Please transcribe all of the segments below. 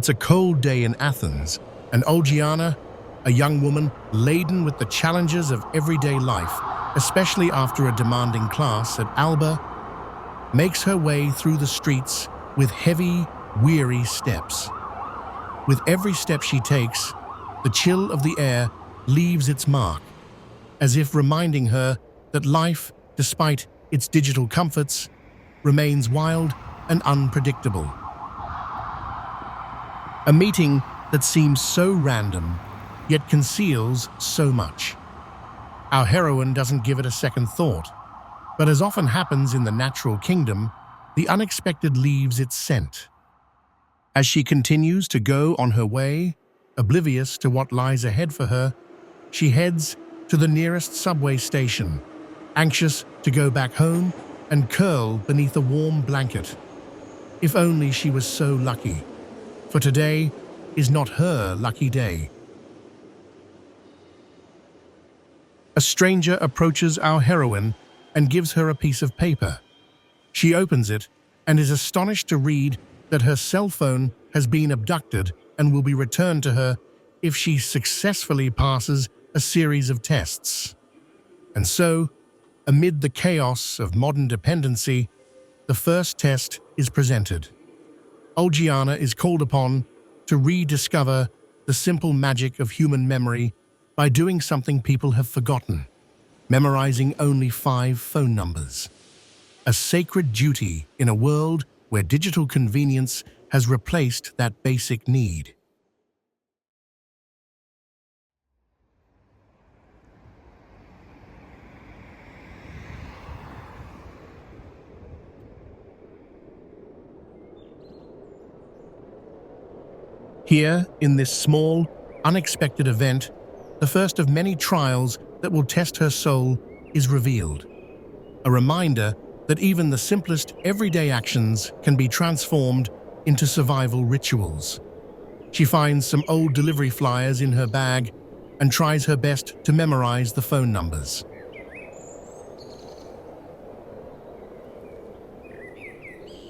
It's a cold day in Athens, and Olgiana, a young woman laden with the challenges of everyday life, especially after a demanding class at ALBA, makes her way through the streets with heavy, weary steps. With every step she takes, the chill of the air leaves its mark, as if reminding her that life, despite its digital comforts, remains wild and unpredictable. A meeting that seems so random, yet conceals so much. Our heroine doesn't give it a second thought, but as often happens in the natural kingdom, the unexpected leaves its scent. As she continues to go on her way, oblivious to what lies ahead for her, she heads to the nearest subway station, anxious to go back home and curl beneath a warm blanket. If only she was so lucky, for today is not her lucky day. A stranger approaches our heroine and gives her a piece of paper. She opens it and is astonished to read that her cell phone has been abducted and will be returned to her if she successfully passes a series of tests. And so, amid the chaos of modern dependency, the first test is presented. Olgiana is called upon to rediscover the simple magic of human memory by doing something people have forgotten, memorizing only 5 phone numbers. A sacred duty in a world where digital convenience has replaced that basic need. Here, in this small, unexpected event, the first of many trials that will test her soul is revealed. A reminder that even the simplest everyday actions can be transformed into survival rituals. She finds some old delivery flyers in her bag and tries her best to memorize the phone numbers.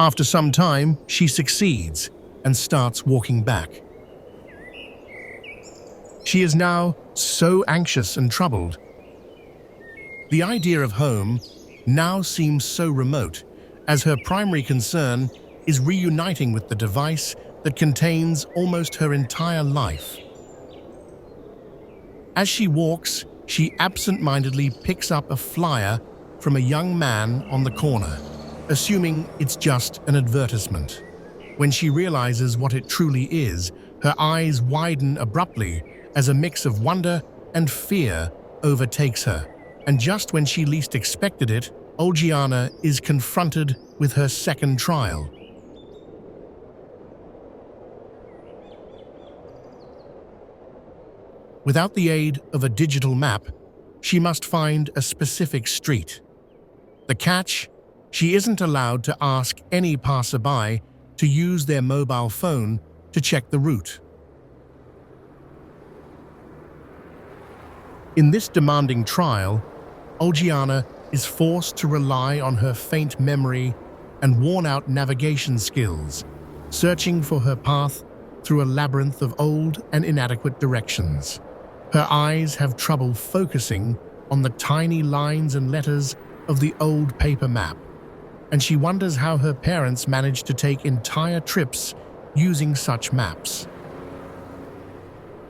After some time, she succeeds and starts walking back. She is now so anxious and troubled. The idea of home now seems so remote, as her primary concern is reuniting with the device that contains almost her entire life. As she walks, she absent-mindedly picks up a flyer from a young man on the corner, assuming it's just an advertisement. When she realizes what it truly is, her eyes widen abruptly as a mix of wonder and fear overtakes her. And just when she least expected it, Olgiana is confronted with her second trial. Without the aid of a digital map, she must find a specific street. The catch? She isn't allowed to ask any passerby to use their mobile phone to check the route. In this demanding trial, Olgiana is forced to rely on her faint memory and worn-out navigation skills, searching for her path through a labyrinth of old and inadequate directions. Her eyes have trouble focusing on the tiny lines and letters of the old paper map, and she wonders how her parents managed to take entire trips using such maps.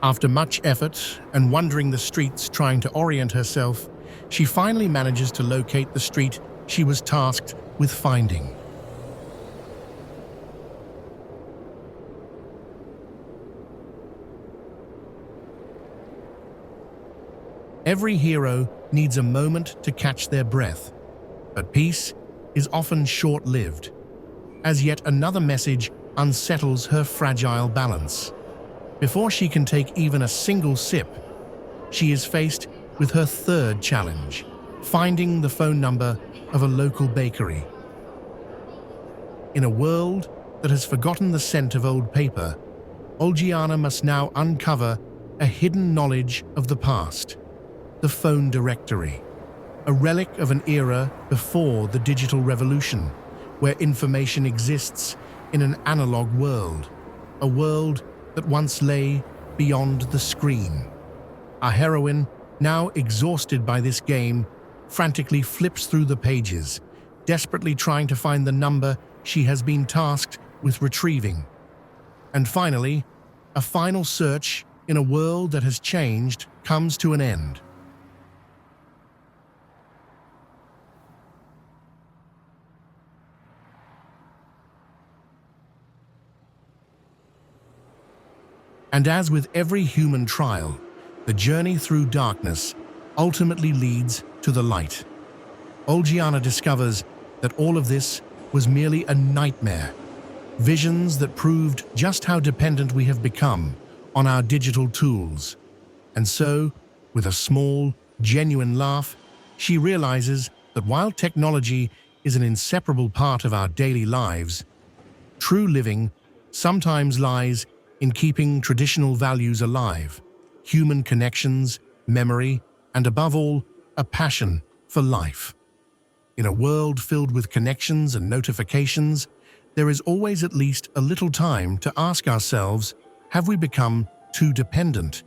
After much effort and wandering the streets trying to orient herself, she finally manages to locate the street she was tasked with finding. Every hero needs a moment to catch their breath, but peace is often short-lived, as yet another message unsettles her fragile balance. Before she can take even a single sip, she is faced with her third challenge, finding the phone number of a local bakery. In a world that has forgotten the scent of old paper, Olgiana must now uncover a hidden knowledge of the past, the phone directory, a relic of an era before the digital revolution, where information exists in an analog world. a world that once lay beyond the screen. Our heroine, now exhausted by this game, frantically flips through the pages, desperately trying to find the number she has been tasked with retrieving. And finally, a final search in a world that has changed comes to an end. And as with every human trial, the journey through darkness ultimately leads to the light. Olgiana discovers that all of this was merely a nightmare, visions that proved just how dependent we have become on our digital tools. And so, with a small, genuine laugh, she realizes that while technology is an inseparable part of our daily lives, true living sometimes lies in keeping traditional values alive, human connections, memory, and above all, a passion for life. In a world filled with connections and notifications, there is always at least a little time to ask ourselves, have we become too dependent?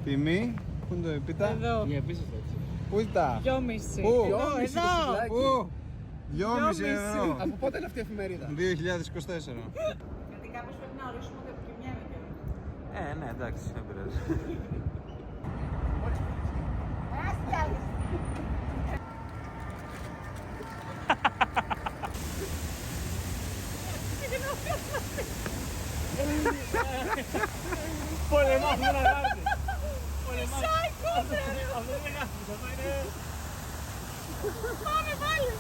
Τιμή, πού είναι το επίτα? Εδώ. Πού είναι τα? 2,5. Πού? Εδώ. Πού? 2,5 ευρώ. Από πότε είναι αυτή η εφημερίδα? 2024. Γιατί κάπως πρέπει να ορίσουμε ότι επικοινωνιάμε κιόλας. Ναι, εντάξει, δεν πειράζει. Πολεμάμε να γράφει. Πολεμάμε. Αυτό είναι γράφει. Πάμε πάλι.